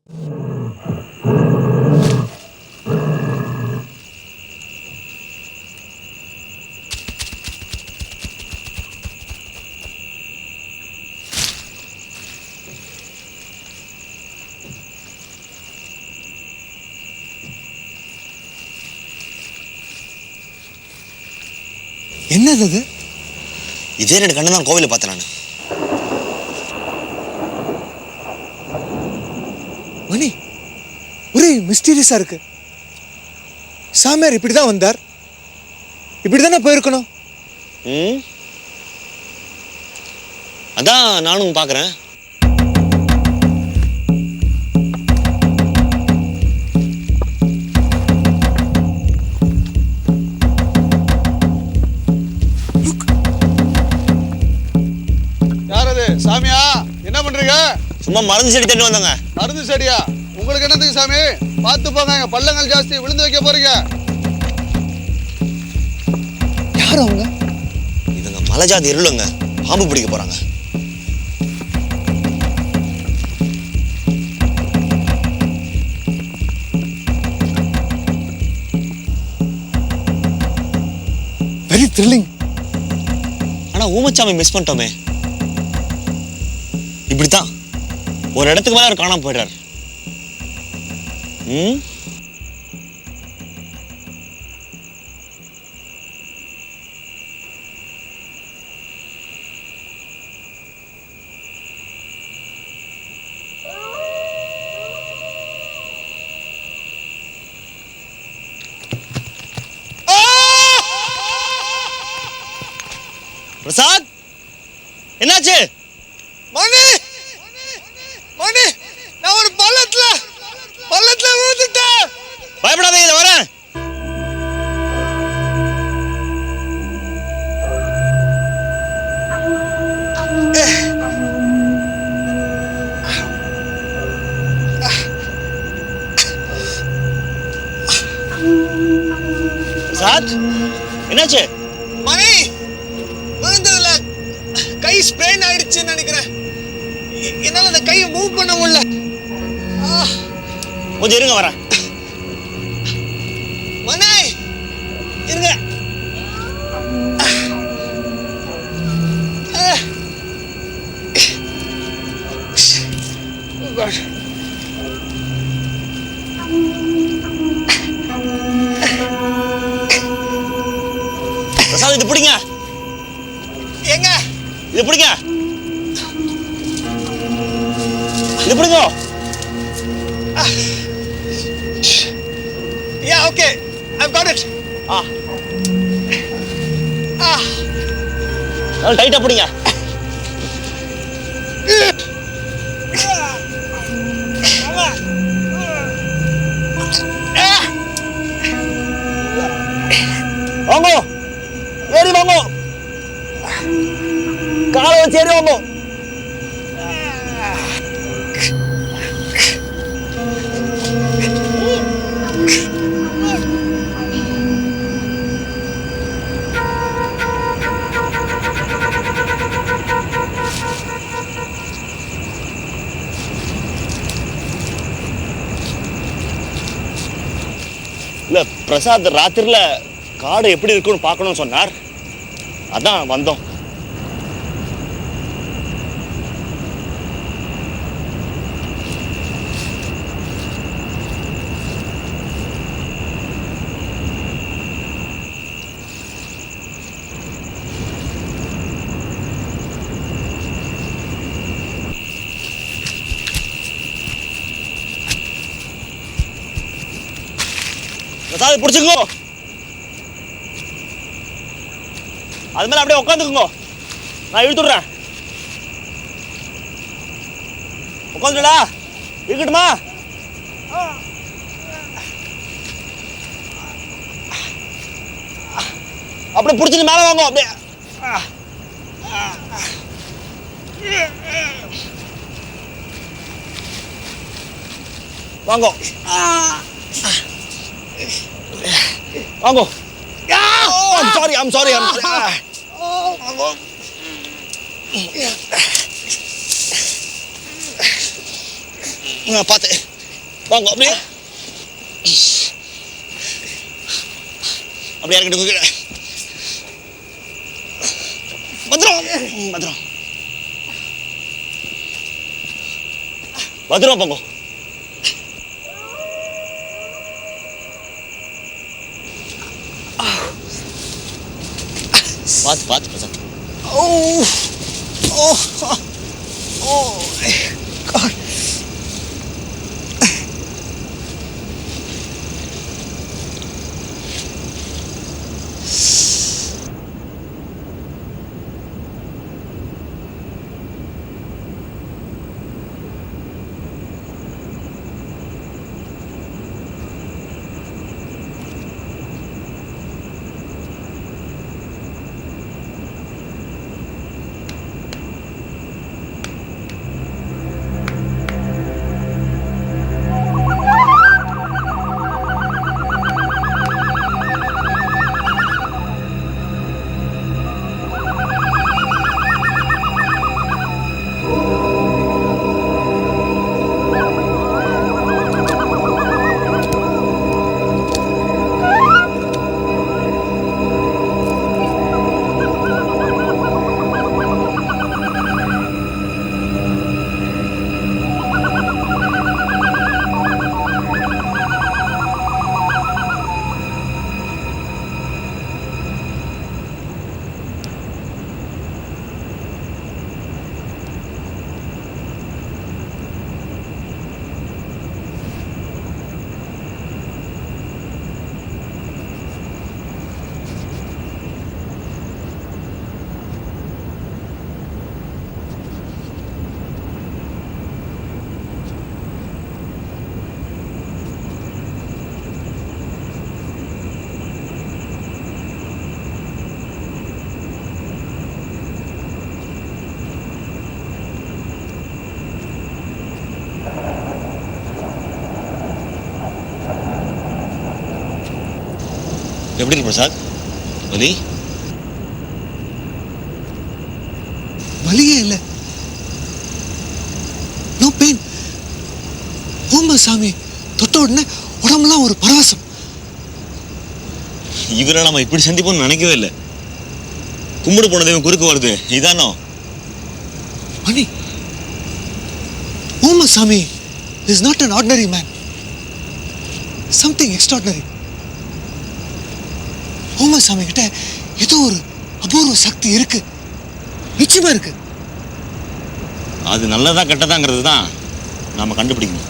என்னது அது? இதே ரெண்டு கண்ணு தான் கோவில பார்த்தேன் நான். மணி ஒரே மிஸ்டீரியஸா இருக்கு. சாமியார் இப்படிதான் வந்தார், இப்படிதானே போயிருக்கணும். அதான் நானும் பார்க்குறேன். சாமியா, என்ன பண்றீங்க? சும்மா மருந்து செடி தண்ணி வந்தாங்க. மருந்து செடியா? உங்களுக்கு என்னதுக்கு சாமி? பார்த்து போங்க, பள்ளங்கள் ஜாஸ்தி, விழுந்து வைக்க போறீங்க. யார் அவங்க? இதுங்க மலை ஜாதி இருளுங்க, பாம்பு பிடிக்க போறாங்க. Very thrilling. ஆனா ஊமச்சாமி மிஸ் பண்ணிட்டோமே. இப்படித்தான் ஒரு இடத்துக்கு மேல அவர் காணாம போயிடுறாரு. பிரசாத், என்னாச்சு? மணி மணி, நான் ஒரு பள்ளத்துல விழுந்துட்டேன். பயப்படாதீங்க, இத வரேன். பிரசாத், என்னாச்சு? மணி விழுந்ததுல கை ஸ்ப்ரெயின் ஆயிடுச்சுன்னு நினைக்கிறேன். என்னால அந்த கையை மூவ் பண்ண முடியல. கொஞ்சம் இருங்க, வரேன். மணி இருங்க. பிரசாத், இது பிடிங்க. எங்க? இது பிடிங்க. இது பிடிங்க. Yeah, okay. I've got it. நல்லா டைட்டா பிடிங்க. வாங்க, ஏறி வாங்க. காலை வச்சு ஏறி வாங்க. இல்ல பிரசாத் ராத்திரில காடு எப்படி இருக்குன்னு பார்க்கணும்னு சொன்னார், அதான் வந்தோம். பிரசாத் பிடிச்சுக்கோ, அது மேல அப்படியே உட்காந்துக்குங்க, நான் இழுத்துடுறேன். உட்காந்துடா, இருக்கட்டுமா? அப்படியே பிடிச்சிட்டு மேல வாங்க. அப்படியே வாங்க வாங்க. I'm sorry. பார்த்து வாங்க அப்படியே அப்படியே இறக்கிட்டு கீழே. பத்திரம் பத்திரம் பத்திரம் போங்க. பார்த்து பார்த்து Prasad. Oh, oh, oh, my God. எப்படி இருக்கு பிரசாத்? வலி? வலியே இல்லை. No pain. சாமி தொட்ட உடனே உடம்புலாம் ஒரு பரவசம். இவரை நம்ம இப்படி சந்திப்போம்னு நினைக்கவே இல்லை. கும்பிடு போனதே குறுக்கு வருது. இதானோ மணி? சாமி is not an ordinary man. Something extraordinary. சாமி கிட்ட ஏதோ ஒரு அபூர்வ சக்தி இருக்கு. நிச்சயமா இருக்கு. அது நல்லதா கெட்டதாங்கிறது தான் நாம கண்டுபிடிக்கணும்.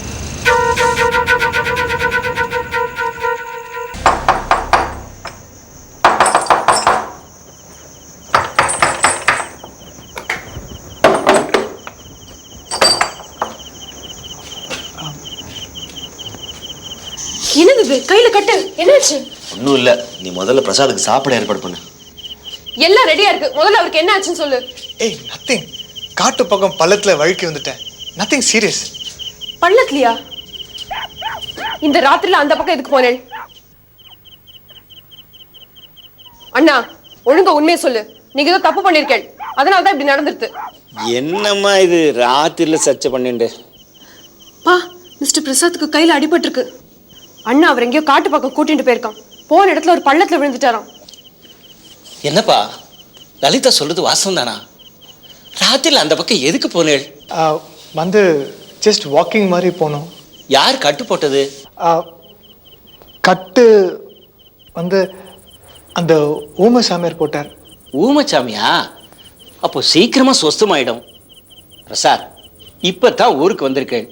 என்னது கையில கட்டு? என்னாச்சு? ஒன்றும் இல்லை. நீ முதல்ல பிரசாதுக்கு சாப்பிட ஏற்பாடு பண்ணு. எல்லாம் ரெடியா இருக்கு. முதல்ல அவருக்கு என்ன ஆச்சுன்னு சொல்லு. ஏய் நத்திங். காட்டு பக்கம் பள்ளத்துல வழுக்கி வந்துட்டேன். Nothing serious. பள்ளத்துலயா? இந்த ராத்திரில அந்த பக்கம் எதுக்கு போனேன்? அண்ணா ஒழுங்கா உண்மையை சொல்லு. நீங்க ஏதோ தப்பு பண்ணிருக்கேன். அதனாலதான் இப்படி நடந்துருது. என்னம்மா இது ராத்திரில சர்ச்சை பண்ணிட்டு? பா, மிஸ்டர் பிரசாத்துக்கு கையில அடிபட்டு இருக்கு. அண்ணா அவர் எங்கேயோ காட்டு பக்கம் கூட்டிட்டு போயிருக்கான். போன இடத்துல ஒரு பள்ளத்துல விழுந்துட்டாராம். என்னப்பா லலிதா சொல்றது வாசம் தானா? ராத்திரில அந்த பக்கம் எதுக்கு போனேள்? வந்து ஜஸ்ட் வாக்கிங் மாதிரி போனோம். யார் கட்டு போட்டது? கட்டு வந்து அந்த ஊமசாமியார் போட்டார். ஊமச்சாமியா? அப்போ சீக்கிரமா சொஸ்தமாயிடும். பிரசாத் இப்பதான் ஊருக்கு வந்திருக்கேன்.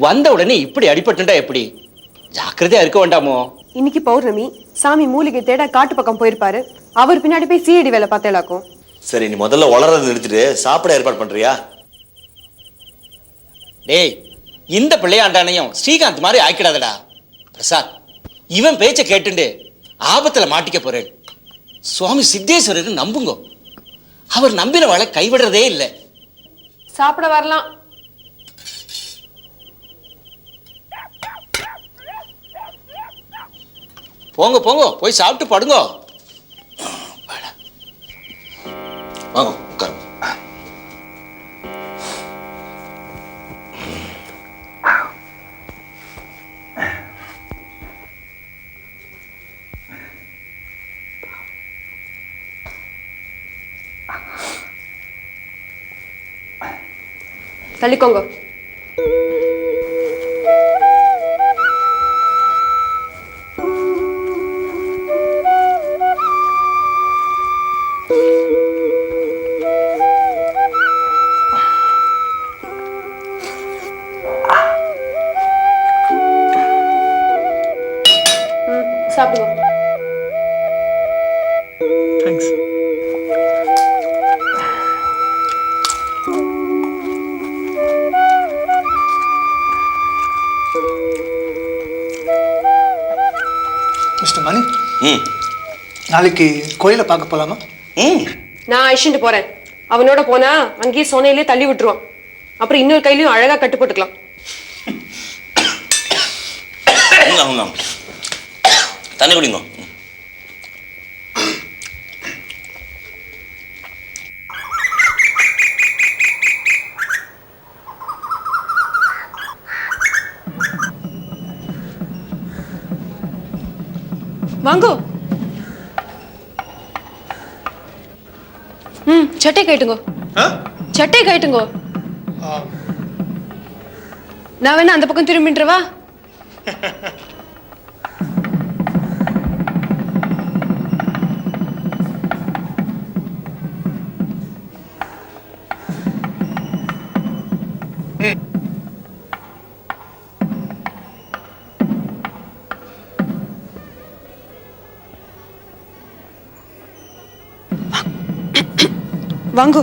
வந்த உடனே இப்படி அடிபட்டுண்டா எப்படி? ஜாக்கிரதையா இருக்க வேண்டாமோ? இன்னைக்கு பௌர்ணமி. சாமி மூலிகை தேட காட்டு பக்கம் போயிருப்பாரு. அவர் பின்னாடி போய் சிஐடி வேலை பார்த்தேலாக்கும். சரி, நீ முதல்ல வளர்றது நிறுத்திட்டு சாப்பிட ஏற்பாடு பண்றியா? டேய், இந்த பிள்ளையாண்டானையும் ஸ்ரீகாந்த் மாதிரி ஆக்கிடாதடா. பிரசாத் இவன் பேச்ச கேட்டுண்டு ஆபத்துல மாட்டிக்க போறேன். சுவாமி சித்தேஸ்வரர் நம்புங்க. அவர் நம்பினவாளை கைவிடுறதே இல்லை. சாப்பிட வரலாம். போங்க போங்க, போய் சாப்பிட்டு படுங்க. வாங்க உட்காரு. தள்ளிக்கோங்க. சாப்பிடுங்க. தேங்க்ஸ். மிஸ்டர் மணி, ம் நாளைக்கு கோயிலை பார்க்க போலாமா? ம் நான் அழிச்சுட்டு போறேன். அவனோட போனா அங்கேயே சோனையிலே தள்ளி விட்டுருவான். அப்புறம் இன்னொரு கையிலையும் அழகா கட்டு போட்டுக்கலாம். தண்ணி குடிங்க. வாங்கோ. சட்டை கட்டுங்கோ. சட்டை கட்டுங்கோ. நான் வேணா அந்த பக்கம் திரும்பின்றவா? வாங்கோ.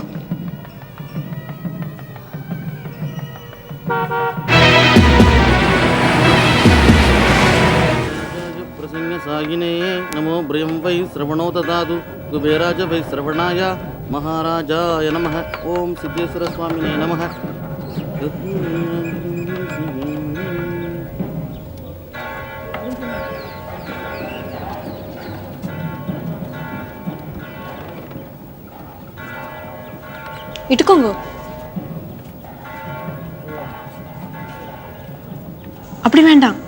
सागिने नमो ब्रह्म वै श्रवणो ददातु कुबेराज वै श्रवणाय महाराजाय नमः ओम सिद्धेश्वर स्वामिने नमः இட்டுக்கோங்க. அப்படி வேண்டாம்.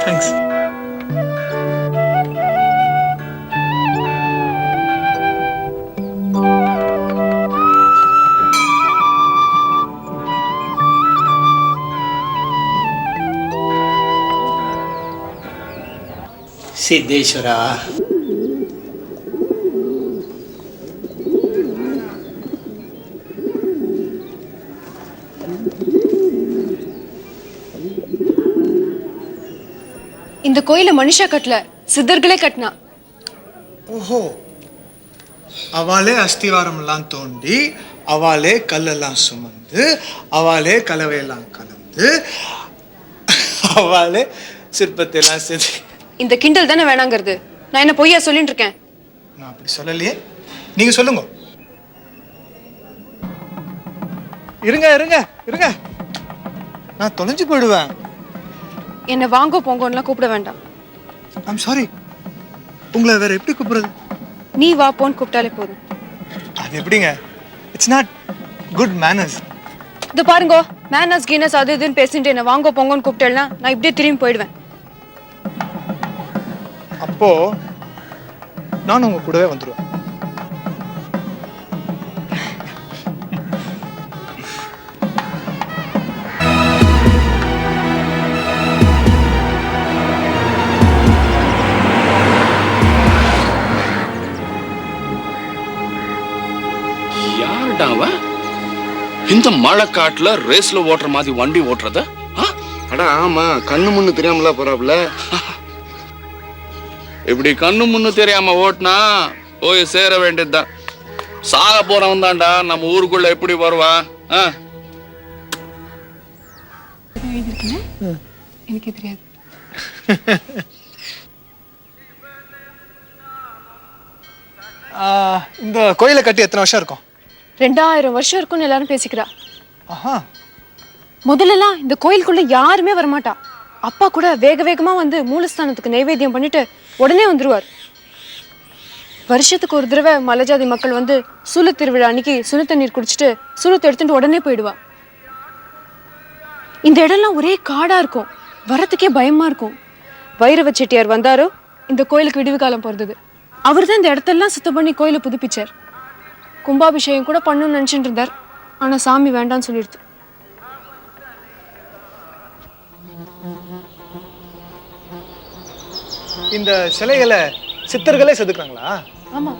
தேங்க்ஸ். சித்தேஸ்வரா, இந்த கோயில மனுஷா கட்டல, சித்தர்களே கட்டினா. ஓஹோ, அவளே அஸ்திவாரம்லாம் தோண்டி, அவளே கல்லெல்லாம் சுமந்து, அவளே கலவையெல்லாம் கலந்து, அவளே சிற்பத்தை எல்லாம் செஞ்சு. இந்த கிண்டல் தானே வேணாங்கிறது. நான் என்ன பொய்யா சொல்லிட்டு இருக்கேன்? நான் அப்படி சொல்லலையே, நீங்க சொல்லுங்க. இருங்க இருங்க இருங்க, நான் தொலைஞ்சு போயிடுவேன். என்ன வாங்கோ போங்கோன்னுலாம் கூப்பிட வேண்டாம். I'm sorry. உங்களை வேற எப்படி கூப்பிடுறது? நீ வா போன்னு கூப்பிட்டாலே போதும். அது எப்படிங்க? It's not good manners. இது பாருங்கோ, மேனர்ஸ் கீனஸ் அது இதுன்னு பேசிட்டு என்ன வாங்கோ போங்கோன்னு கூப்பிட்டேன்னா நான் இப்படியே திரும்பி போயிடுவேன். அப்போ நானும் உங்க கூடவே வந்துடுவேன். இந்த மழைக்காட்டுல ரேஸ்ல ஓட்டுற மாதிரி வண்டி ஓட்டுறத? அட ஆமா, கண்ணு முன்னு தெரியாமல போறாப்ல. இப்படி கண்ணு முன்னு தெரியாம ஓட்டினா போய் சேர வேண்டியதுதான். சாக போறவன் தான்டா நம்ம ஊருக்குள்ள எப்படி வருவான்? எனக்கு தெரியாது. இந்த கோயிலை கட்டி எத்தனை வருஷம் இருக்கும்? 2000 வருஷம் இருக்கும்னு எல்லாரும் பேசிக்கிறா. ஆஹா. முதல்லலாம் இந்த கோயிலுக்குள்ள யாருமே வரமாட்டா. அப்பா கூட வேக வேகமா வந்து மூலஸ்தானத்துக்கு நைவேத்தியம் பண்ணிட்டு உடனே வந்துருவார். வருஷத்துக்கு ஒரு தடவை மலைஜாதி மக்கள் வந்து சூல திருவிழா அன்னைக்கு சுன தண்ணீர் குடிச்சிட்டு சூலத்தை எடுத்துட்டு உடனே போயிடுவா. இந்த இடம்லாம் ஒரே காடா இருக்கும், வரத்துக்கே பயமா இருக்கும். வைரவ செட்டியார் வந்தாரோ இந்த கோயிலுக்கு விடிவு காலம் பிறந்தது. அவர் தான் இந்த இடத்தெல்லாம் சுத்தம் பண்ணி கோயிலை புதுப்பிச்சார். கும்பாபிஷேகம் கூட பண்ணணும்னு நினைச்சிட்டு இருந்தார். ஆனா சாமி வேண்டாம்னு சொல்லிடுது. இந்த சிலைகளை சித்தர்களே செதுக்குறாங்களா? ஆமா.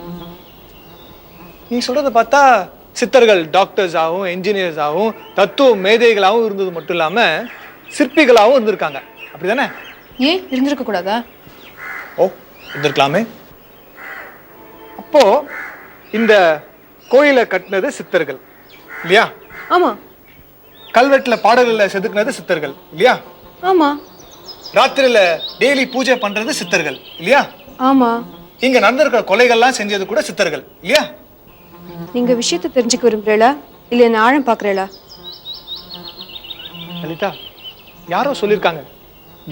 நீ சொல்றத பார்த்தா சித்தர்கள் டாக்டர்ஸ் ஆகவும் என்ஜினியர்ஸ் ஆகவும் தத்துவ மேதைகளாகவும் இருந்தது மட்டும் இல்லாம சிற்பிகளாகவும் இருந்திருக்காங்க, அப்படிதானே? ஏன் இருந்திருக்க கூடாதா? ஓ, இருந்திருக்கலாமே. அப்போ இந்த கோயிலை கட்டினது சித்தர்கள் இல்லையா? ஆமா. கல்வெட்டுல பாடல்களை செதுக்குனது சித்தர்கள் இல்லையா? ஆமா. ராத்திரியில டெய்லி பூஜை பண்றது சித்தர்கள் இல்லையா? ஆமா. இங்க நடந்திருக்கிற கொலைகள்லாம் செஞ்சது கூட சித்தர்கள் இல்லையா? நீங்க விஷயத்தை தெரிஞ்சுக்க விரும்புறீங்களா இல்ல என்ன ஆழம் பாக்குறீங்களா? லலிதா, யாரோ சொல்லியிருக்காங்க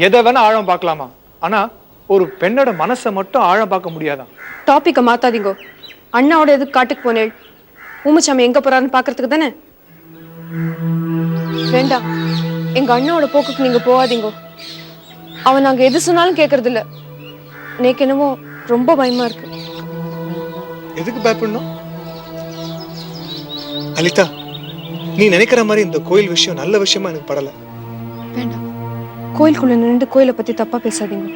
எதை வேணா ஆழம் பார்க்கலாமா, ஆனா ஒரு பெண்ணோட மனசை மட்டும் ஆழம் பார்க்க முடியாதான். டாபிக்கை மாத்தாதீங்க. அண்ணாவோட எதுக்கு காட்டுக்கு போனேள்? ஊமச்சாமி எங்க போறாருன்னு பாக்குறதுக்கு தானே. வேண்டாம், எங்க அண்ணாவோட போக்குக்கு நீங்க போகாதீங்க. அவன் நாங்க எது சொன்னாலும் கேட்கறது இல்ல. எனக்கு என்னமோ ரொம்ப பயமா இருக்கு. எதுக்கு பயப்படணும் லலிதா? நீ நினைக்கிற மாதிரி இந்த கோயில் விஷயம் நல்ல விஷயமா எனக்கு படல. வேண்டாம், கோயிலுக்குள்ள நின்று கோயிலை பத்தி தப்பா பேசாதீங்க.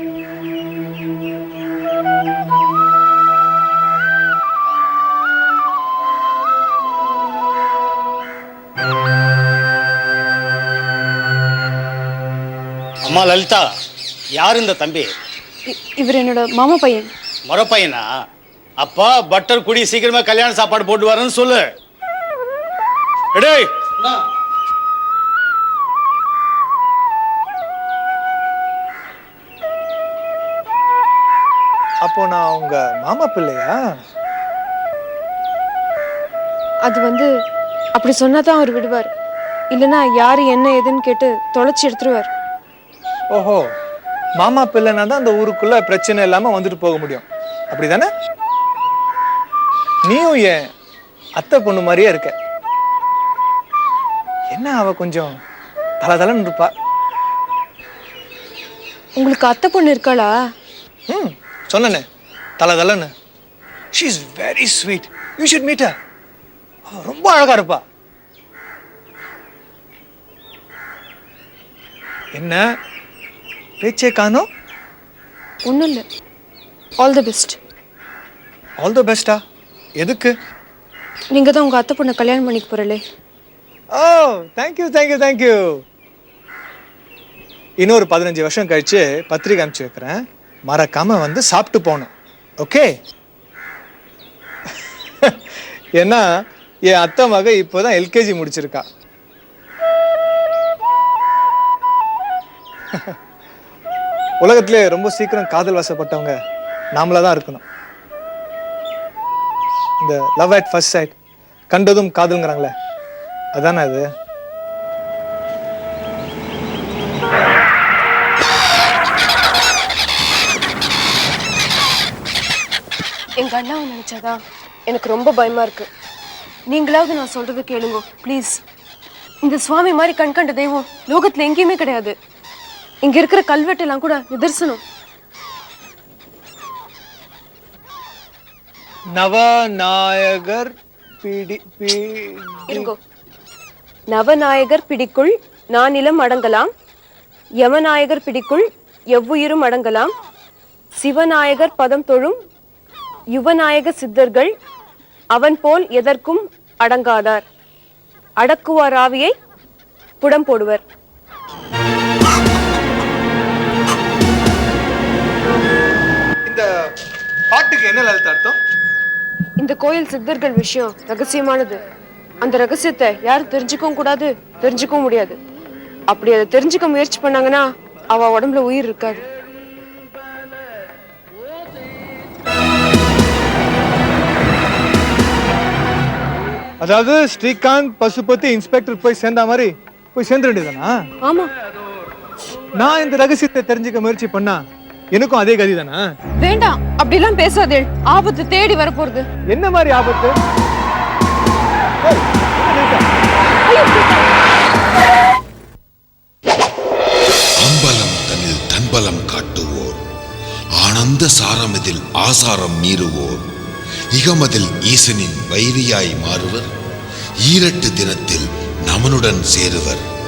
அம்மா லலிதா, யார் இந்த தம்பி? இவர் என்னோட மாமா பையன். மொர பையனா? அப்பா பட்டர் குடி சீக்கிரமா கல்யாண சாப்பாடு போட்டு வரேன்னு சொல்லு. எடேய், அப்போ நான் உங்க மாமா பிள்ளையா? அது வந்து அப்படி சொன்னாதான் அவர் விடுவார். இல்லைன்னா யாரு என்ன ஏதுன்னு கேட்டு தொலைச்சி எடுத்துருவார். ஓஹோ, மாமா பிள்ளைனா தான் அந்த ஊருக்குள்ள பிரச்சனை இல்லாம வந்துட்டு போக முடியும், அப்படிதானே? நீயும் என் அத்தை பொண்ணு மாதிரியே இருக்க. என்ன அவ கொஞ்சம் தலதலன்னு இருப்பா. உங்களுக்கு அத்தை பொண்ணு இருக்காளா? ம், சொன்னனே தலதலன்னு. She is very sweet, you should meet her. அவ ரொம்ப அழகா இருப்பா. என்ன பேச்சே காணோம்? ஒன்றும் இல்லை. All the best. All the பெஸ்டா? எதுக்கு? நீங்கள் தான் உங்கள் அத்தை பொண்ணை கல்யாணம் பண்ணிக்க போகிறலே. ஓ, தேங்க்யூ தேங்க்யூ தேங்க்யூ. இன்னொரு 15 வருஷம் கழிச்சு பத்திரிக்கை அனுப்பிச்சு வைக்கிறேன். மறக்காம வந்து சாப்பிட்டு போகணும், ஓகே? ஏன்னா என் அத்தை மக இப்போதான் எல்கேஜி முடிச்சிருக்கா. உலகத்திலே ரொம்ப சீக்கிரம் காதல் வசப்பட்டவங்க நாமளா தான் இருக்கணும். இந்த லவ் அட் ஃபர்ஸ்ட் சைட், கண்டதும் காதல்ங்கிறாங்களே, அதானே அது? எங்க அண்ணாவை நினைச்சாதான் எனக்கு ரொம்ப பயமா இருக்கு. நீங்களாவது நான் சொல்றது கேளுங்க ப்ளீஸ். இந்த சுவாமி மாதிரி கண்கண்ட தெய்வம் லோகத்துல எங்கேயுமே கிடையாது. இங்க இருக்கிற கல்வெட்டெல்லாம் கூட நிதர்சனம். நவநாயகர் இருங்கோ. நவநாயகர் பிடிக்குள் நானிலம் அடங்கலாம், யமநாயகர் பிடிக்குள் எவ்வுயிரும் அடங்கலாம், சிவநாயகர் பதம் தொழும் யுவநாயக சித்தர்கள் அவன் போல் எதற்கும் அடங்காதார், அடக்குவார் ஆவியை புடம் போடுவர். இந்த பாட்டுக்கு என்ன லலிதா அர்த்தம்? இந்த கோயில் சித்தர்கள் விஷயம் ரகசியமானது. அந்த ரகசியத்தை யாரும் தெரிஞ்சுக்கவும் கூடாது, தெரிஞ்சுக்கவும் முடியாது. அப்படி அதை தெரிஞ்சுக்க முயற்சி பண்ணாங்கன்னா அவ உடம்புல உயிர் இருக்காது. அதாவது ஸ்ரீகாந்த் பசுபதி இன்ஸ்பெக்டர் போய் சேர்ந்த மாதிரி போய் சேர்ந்த வேண்டியதானா? ஆமா. நான் இந்த ரகசியத்தை தெரிஞ்சுக்க முயற்சி பண்ணா எனக்கும் அதே கதி தானா? வேண்டாம், அப்படிலாம் பேசாதே. ஆபத்து தேடி வர போறது. என்ன மாதிரி ஆபத்து? அம்பலம் தன்னில் தன்பலம் காட்டுவோர், ஆனா ஆனந்த சாரமதில் ஆசாரம் மீறுவோர் இகமதில் ஈசனின் வைரியாய் மாறுவர். ஈரட்டு தினத்தில் நமனுடன் சேருவர்.